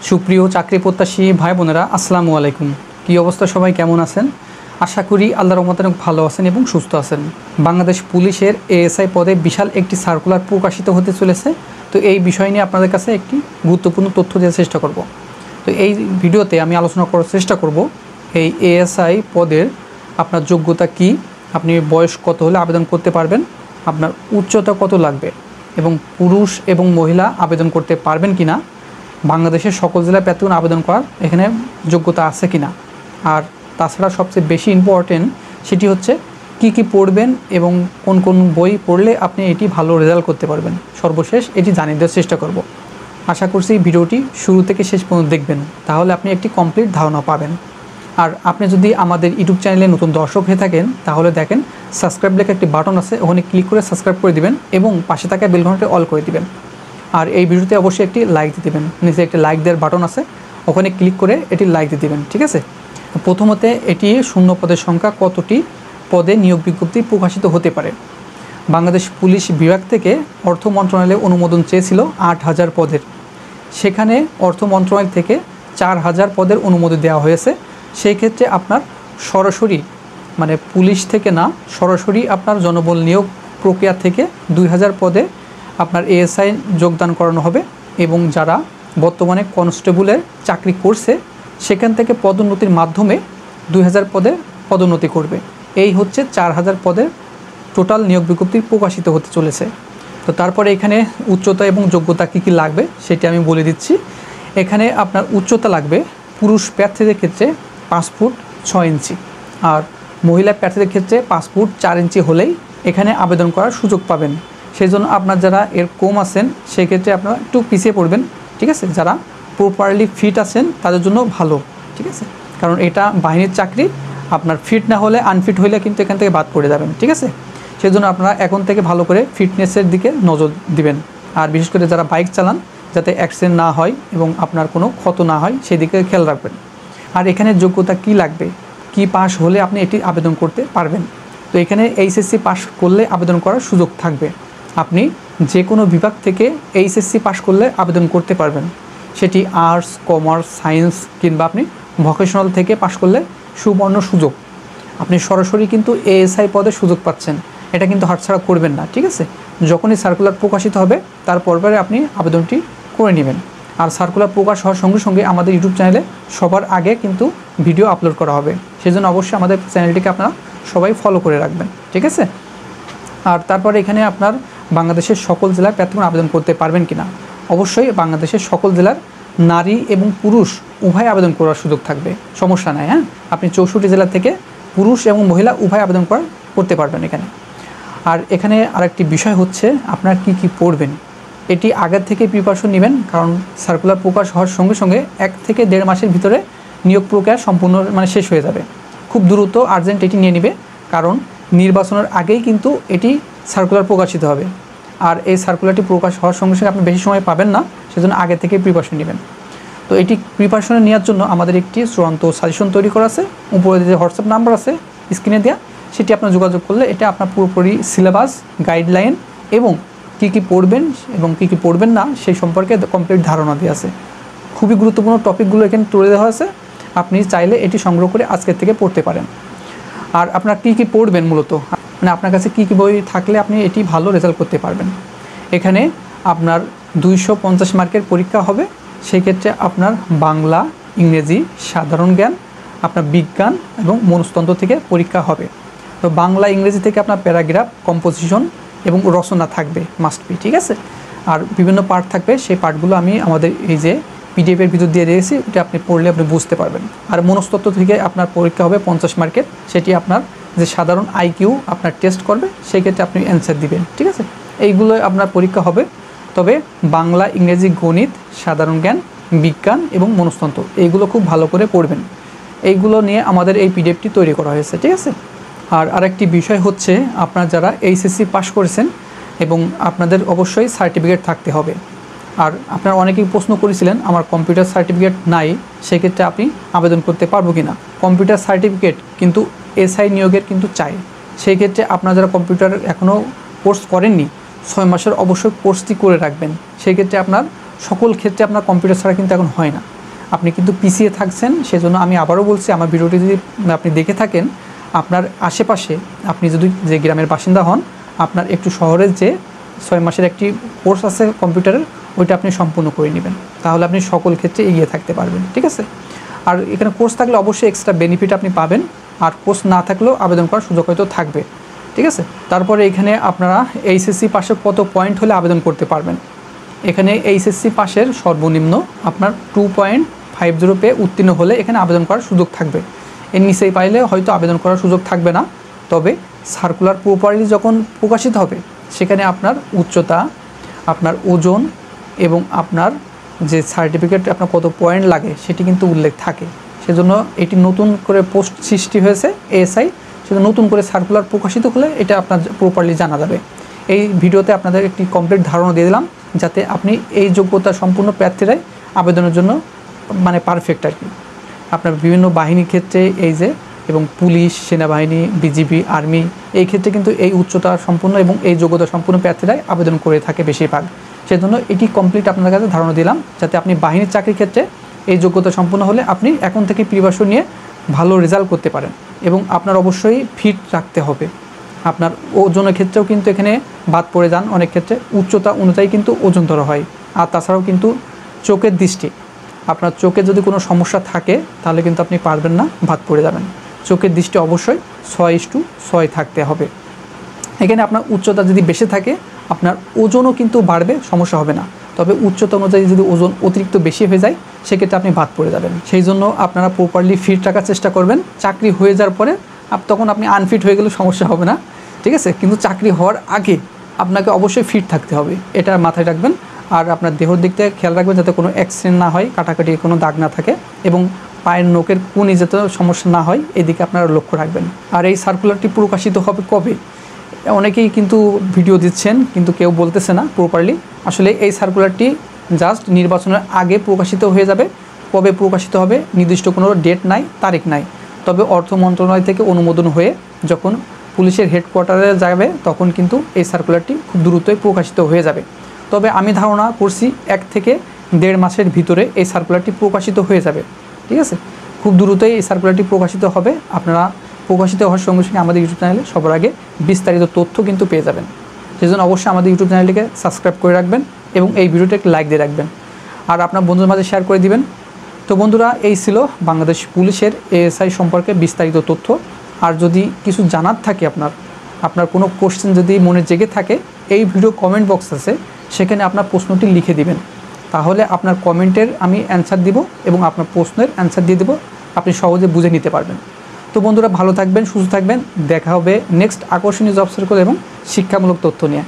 সুপ্রিয় চাকরি প্রত্যাশী ভাই বোনেরা আসসালামু আলাইকুম। কি অবস্থা, সবাই কেমন আছেন? আশা করি আল্লাহর রহমতে অনেক ভালো আছেন এবং সুস্থ আছেন। বাংলাদেশ পুলিশের এএসআই পদে বিশাল একটি সার্কুলার প্রকাশিত হতে চলেছে। তো এই বিষয় নিয়ে আপনাদের কাছে একটি গুরুত্বপূর্ণ তথ্য দেওয়ার চেষ্টা করব। তো এই ভিডিওতে আমি আলোচনা করার চেষ্টা করব এই এএসআই পদের আপনার যোগ্যতা কি, আপনি বয়স কত হলে আবেদন করতে পারবেন, আপনার উচ্চতা কত লাগবে এবং পুরুষ এবং মহিলা আবেদন করতে পারবেন কিনা, বাংলাদেশের সকল জেলায় প্রার্থীগণ আবেদন করার এখানে যোগ্যতা আছে কিনা, আর তাছাড়া সবচেয়ে বেশি ইম্পর্টেন্ট সেটি হচ্ছে কি পড়বেন এবং কোন কোন বই পড়লে আপনি এটি ভালো রেজাল্ট করতে পারবেন। সর্বশেষ এটি জানিয়ে দেওয়ার চেষ্টা করব। আশা করছি ভিডিওটি শুরু থেকে শেষ পর্যন্ত দেখবেন, তাহলে আপনি একটি কমপ্লিট ধারণা পাবেন। আর আপনি যদি আমাদের ইউটিউব চ্যানেলে নতুন দর্শক হয়ে থাকেন তাহলে দেখেন সাবস্ক্রাইব লেখা একটি বাটন আছে, ওখানে ক্লিক করে সাবস্ক্রাইব করে দিবেন এবং পাশে থাকা বেল ঘন্টাটি অল করে দিবেন। আর এই ভিডিওতে অবশ্যই একটি লাইক দিয়ে দেবেন, নিচে একটি লাইক দেওয়ার বাটন আছে, ওখানে ক্লিক করে এটি লাইক দিয়ে দেবেন। ঠিক আছে, প্রথমত এটি শূন্য পদের সংখ্যা কতটি পদে নিয়োগ বিজ্ঞপ্তি প্রকাশিত হতে পারে। বাংলাদেশ পুলিশ বিভাগ থেকে অর্থ মন্ত্রণালয়ে অনুমোদন চেয়েছিল 8,000 পদের, সেখানে অর্থ মন্ত্রণালয় থেকে 4,000 পদের অনুমোদন দেওয়া হয়েছে। সেই ক্ষেত্রে আপনার সরাসরি মানে পুলিশ থেকে না, সরাসরি আপনার জনবল নিয়োগ প্রক্রিয়া থেকে 2,000 পদে আপনার এএসআই যোগদান করানো হবে এবং যারা বর্তমানে কনস্টেবলের চাকরি করছে সেখান থেকে পদোন্নতির মাধ্যমে 2,000 পদে পদোন্নতি করবে। এই হচ্ছে 4,000 পদের টোটাল নিয়োগ বিজ্ঞপ্তি প্রকাশিত হতে চলেছে। তো তারপরে এখানে উচ্চতা এবং যোগ্যতা কী লাগবে সেটি আমি বলে দিচ্ছি। এখানে আপনার উচ্চতা লাগবে পুরুষ প্রার্থীদের ক্ষেত্রে 5 ফুট 6 ইঞ্চি, আর মহিলা প্রার্থীদের ক্ষেত্রে 5 ফুট 4 ইঞ্চি হলেই এখানে আবেদন করার সুযোগ পাবেন। সেই জন্য আপনার যারা এর কম আছেন সেক্ষেত্রে আপনারা একটু পিছিয়ে পড়বেন। ঠিক আছে, যারা প্রপারলি ফিট আছেন তাদের জন্য ভালো। ঠিক আছে, কারণ এটা বাহিনীর চাকরি, আপনার ফিট না হলে আনফিট হলে কিন্তু এখান থেকে বাদ পড়ে যাবেন। ঠিক আছে, সেই জন্য আপনারা এখন থেকে ভালো করে ফিটনেসের দিকে নজর দিবেন। আর বিশেষ করে যারা বাইক চালান যাতে অ্যাক্সিডেন্ট না হয় এবং আপনার কোনো ক্ষত না হয় সেই দিকে খেয়াল রাখবেন। আর এখানে যোগ্যতা কি লাগবে, কি পাস হলে আপনি এটি আবেদন করতে পারবেন। তো এখানে এইচএসসি পাস করলে আবেদন করার সুযোগ থাকবে। আপনি যে কোনো বিভাগ থেকে এইচএসসি পাস করলে আবেদন করতে পারবেন, সেটি আর্টস, কমার্স, সায়েন্স কিংবা আপনি ভোকেশনাল থেকে পাস করলে সুবর্ণ সুযোগ। আপনি সরাসরি কিন্তু এএসআই পদে সুযোগ পাচ্ছেন, এটা কিন্তু হাতছাড়া করবেন না। ঠিক আছে, যখনই সার্কুলার প্রকাশিত হবে তারপরে আপনি আবেদনটি করে নেবেন। আর সার্কুলার প্রকাশ হওয়ার সঙ্গে সঙ্গে আমাদের ইউটিউব চ্যানেলে সবার আগে কিন্তু ভিডিও আপলোড করা হবে, সেজন্য অবশ্যই আমাদের চ্যানেলটিকে আপনারা সবাই ফলো করে রাখবেন। ঠিক আছে, আর তারপরে এখানে আপনার বাংলাদেশের সকল জেলায় প্রার্থীগণ আবেদন করতে পারবেন কিনা। অবশ্যই বাংলাদেশের সকল জেলার নারী এবং পুরুষ উভয় আবেদন করার সুযোগ থাকবে, সমস্যা নাই। হ্যাঁ, আপনি 64 জেলা থেকে পুরুষ এবং মহিলা উভয় আবেদন করতে পারবেন এখানে। আর এখানে আরেকটি বিষয় হচ্ছে আপনার কি পড়বেন, এটি আগের থেকে প্রিপারেশন নেবেন, কারণ সার্কুলার প্রকাশ হওয়ার সঙ্গে সঙ্গে 1 থেকে 1.5 মাসের ভিতরে নিয়োগ প্রক্রিয়া সম্পূর্ণ শেষ হয়ে যাবে। খুব দ্রুত আর্জেন্ট এটি নিয়ে নেবে, কারণ নির্বাচনের আগেই কিন্তু এটি সার্কুলার প্রকাশিত হবে। আর এই সার্কুলারটি প্রকাশ হওয়ার সঙ্গে সঙ্গে আপনি বেশি সময় পাবেন না, সেজন্য আগে থেকে প্রিপারেশন নেবেন। তো এটি প্রিপারেশনে নেওয়ার জন্য আমাদের একটি চূড়ান্ত সাজেশন তৈরি করা আছে, উপরে যে হোয়াটসঅ্যাপ নাম্বার আছে স্ক্রিনে দেওয়া, সেটি আপনার যোগাযোগ করলে এটা আপনার পুরোপুরি সিলেবাস, গাইডলাইন এবং কী পড়বেন এবং কী পড়বেন না সেই সম্পর্কে কমপ্লিট ধারণা দেওয়া আছে। খুবই গুরুত্বপূর্ণ টপিকগুলো এখানে তুলে দেওয়া আছে, আপনি চাইলে এটি সংগ্রহ করে আজকের থেকে পড়তে পারেন। আর আপনার কী পড়বেন মূলত, মানে আপনার কাছে কী বই থাকলে আপনি এটি ভালো রেজাল্ট করতে পারবেন। এখানে আপনার 250 মার্কের পরীক্ষা হবে, সেই ক্ষেত্রে আপনার বাংলা, ইংরেজি, সাধারণ জ্ঞান, আপনার বিজ্ঞান এবং মনস্তন্ত্র থেকে পরীক্ষা হবে। তো বাংলা, ইংরেজি থেকে আপনার প্যারাগ্রাফ, কম্পোজিশন এবং রচনা থাকবে, মাস্ট বি। ঠিক আছে, আর বিভিন্ন পার্ট থাকবে, সেই পার্টগুলো আমি আমাদের এই যে পিডিএফের ভিতর দিয়ে দিয়েছি, ওটা আপনি পড়লে আপনি বুঝতে পারবেন। আর মনস্তত্ত্ব থেকে আপনার পরীক্ষা হবে 50 মার্কের, সেটি আপনার যে সাধারণ আইকিউ আপনার টেস্ট করবে, সেই ক্ষেত্রে আপনি অ্যান্সার দিবেন। ঠিক আছে, এইগুলো আপনার পরীক্ষা হবে। তবে বাংলা, ইংরেজি, গণিত, সাধারণ জ্ঞান, বিজ্ঞান এবং মনস্তন্ত্র এইগুলো খুব ভালো করে পড়বেন। এইগুলো নিয়ে আমাদের এই পিডিএফটি তৈরি করা হয়েছে। ঠিক আছে, আর আরেকটি বিষয় হচ্ছে আপনার যারা এইচএসসি পাস করেছেন এবং আপনাদের অবশ্যই সার্টিফিকেট থাকতে হবে। আর আপনারা অনেকেই প্রশ্ন করেছিলেন আমার কম্পিউটার সার্টিফিকেট নাই, সেক্ষেত্রে আপনি আবেদন করতে পারবো কি না। কম্পিউটার সার্টিফিকেট কিন্তু এসআই নিয়োগের কিন্তু চাই। সেই ক্ষেত্রে আপনারা যারা কম্পিউটার এখনও কোর্স করেননি 6 মাসের অবশ্যই কোর্সটি করে রাখবেন। সেই ক্ষেত্রে আপনার সকল ক্ষেত্রে আপনার কম্পিউটার ছাড়া কিন্তু এখন হয় না। আপনি কিন্তু পিছিয়ে থাকছেন। সেজন্য আমি আবারও বলছি, আমার ভিডিওটি যদি আপনি দেখে থাকেন, আপনার আশেপাশে আপনি যদি যে গ্রামের বাসিন্দা হন, আপনার একটু শহরের যে 6 মাসের একটি কোর্স আছে কম্পিউটারের, ওইটা আপনি সম্পূর্ণ করে নেবেন। তাহলে আপনি সকল ক্ষেত্রে এগিয়ে থাকতে পারবেন, ঠিক আছে। আর এখানে কোর্স থাকলে অবশ্যই এক্সট্রা বেনিফিট আপনি পাবেন, আর কোর্স না থাকলেও আবেদন করার সুযোগ হয়তো থাকবে, ঠিক আছে। তারপরে এখানে আপনারা এইচএসসি পাশে কত পয়েন্ট হলে আবেদন করতে পারবেন। এখানে এইচএসসি পাশের সর্বনিম্ন আপনার 2.50 পেয়ে উত্তীর্ণ হলে এখানে আবেদন করার সুযোগ থাকবে। এর নিচেই পাইলে হয়তো আবেদন করার সুযোগ থাকবে না। তবে সার্কুলার প্রপারলি যখন প্রকাশিত হবে, সেখানে আপনার উচ্চতা, আপনার ওজন এবং আপনার যে সার্টিফিকেট আপনার কত পয়েন্ট লাগে সেটি কিন্তু উল্লেখ থাকে। সেজন্য এটি নতুন করে পোস্ট সৃষ্টি হয়েছে এএসআই, সেজন্য নতুন করে সার্কুলার প্রকাশিত হলে এটা আপনার প্রপারলি জানা যাবে। এই ভিডিওতে আপনাদের একটি কমপ্লিট ধারণা দিয়ে দিলাম, যাতে আপনি এই যোগ্যতা সম্পূর্ণ প্রার্থীরাই আবেদনের জন্য মানে পারফেক্ট আর কি। আপনার বিভিন্ন বাহিনীর ক্ষেত্রে এই যে, এবং পুলিশ, সেনাবাহিনী, বিজিবি, আর্মি, এই ক্ষেত্রে কিন্তু এই উচ্চতা সম্পূর্ণ এবং এই যোগ্যতা সম্পূর্ণ প্রার্থীরাই আবেদন করে থাকে বেশিরভাগ। সেজন্য এটি কমপ্লিট আপনার কাছে ধারণা দিলাম, যাতে আপনি বাহিনীর চাকরির ক্ষেত্রে এই যোগ্যতা সম্পূর্ণ হলে আপনি এখন থেকে প্রিপারেশন নিয়ে ভালো রেজাল্ট করতে পারেন। এবং আপনার অবশ্যই ফিট রাখতে হবে। আপনার ওজনের ক্ষেত্রেও কিন্তু এখানে বাদ পড়ে যান অনেক ক্ষেত্রে, উচ্চতা অনুযায়ী কিন্তু ওজন ধরা হয়। আর তাছাড়াও কিন্তু চোখের দৃষ্টি, আপনার চোখে যদি কোনো সমস্যা থাকে তাহলে কিন্তু আপনি পারবেন না, বাদ পড়ে যাবেন। চোখের দৃষ্টি অবশ্যই 6:6 থাকতে হবে। এখানে আপনার উচ্চতা যদি বেশি থাকে, আপনার ওজনও কিন্তু বাড়বে, সমস্যা হবে না। তবে উচ্চতা অনুযায়ী যদি ওজন অতিরিক্ত বেশি হয়ে যায়, সেক্ষেত্রে আপনি বাদ পড়ে যাবেন। সেই জন্য আপনারা প্রপারলি ফিট রাখার চেষ্টা করবেন। চাকরি হয়ে যাওয়ার পরে তখন আপনি আনফিট হয়ে গেলে সমস্যা হবে না, ঠিক আছে। কিন্তু চাকরি হওয়ার আগে আপনাকে অবশ্যই ফিট থাকতে হবে, এটা মাথায় রাখবেন। আর আপনার দেহর দিক থেকে খেয়াল রাখবেন যাতে কোনো অ্যাক্সিডেন্ট না হয়, কাটাকাটি কোনো দাগ না থাকে, এবং পায়ের নখের কোণে যাতে সমস্যা না হয়, এদিকে আপনারা লক্ষ্য রাখবেন। আর এই সার্কুলারটি প্রকাশিত হবে কবে? অনেকেই কিন্তু ভিডিও দিচ্ছেন, কিন্তু কেউ বলতেছে না প্রপারলি। আসলে এই সার্কুলারটি জাস্ট নির্বাচনের আগে প্রকাশিত হয়ে যাবে। কবে প্রকাশিত হবে নির্দিষ্ট কোনো ডেট নাই, তারিখ নাই। তবে অর্থ মন্ত্রণালয় থেকে অনুমোদন হয়ে যখন পুলিশের হেডকোয়ার্টারে যাবে, তখন কিন্তু এই সার্কুলারটি খুব দ্রুতই প্রকাশিত হয়ে যাবে। তবে আমি ধারণা করছি 1 থেকে 1.5 মাসের ভিতরে এই সার্কুলারটি প্রকাশিত হয়ে যাবে, ঠিক আছে। খুব দ্রুতই এই সার্কুলারটি প্রকাশিত হবে। আপনারা প্রকাশিত হওয়ার সঙ্গে সঙ্গে আমাদের ইউটিউব চ্যানেলে সবার আগে বিস্তারিত তথ্য কিন্তু পেয়ে যাবেন। সেজন্য অবশ্যই আমাদের ইউটিউব চ্যানেলটিকে সাবস্ক্রাইব করে রাখবেন এবং এই ভিডিওটা একটি লাইক দিয়ে রাখবেন, আর আপনার বন্ধুদের মাঝে শেয়ার করে দিবেন। তো বন্ধুরা, এই ছিল বাংলাদেশ পুলিশের এএসআই সম্পর্কে বিস্তারিত তথ্য। আর যদি কিছু জানার থাকে, আপনার কোনো কোশ্চেন যদি মনে জেগে থাকে, এই ভিডিও কমেন্ট বক্স আছে, সেখানে আপনার প্রশ্নটি লিখে দিবেন। তাহলে আপনার কমেন্টের আমি অ্যান্সার দিব এবং আপনার প্রশ্নের অ্যান্সার দিয়ে দেবো, আপনি সহজে বুঝে নিতে পারবেন। তো বন্ধুরা, ভালো থাকবেন, সুস্থ থাকবেন। দেখা হবে নেক্সট আকর্ষণীয় জব সার্কেল এবং শিক্ষামূলক তথ্য নিয়ে।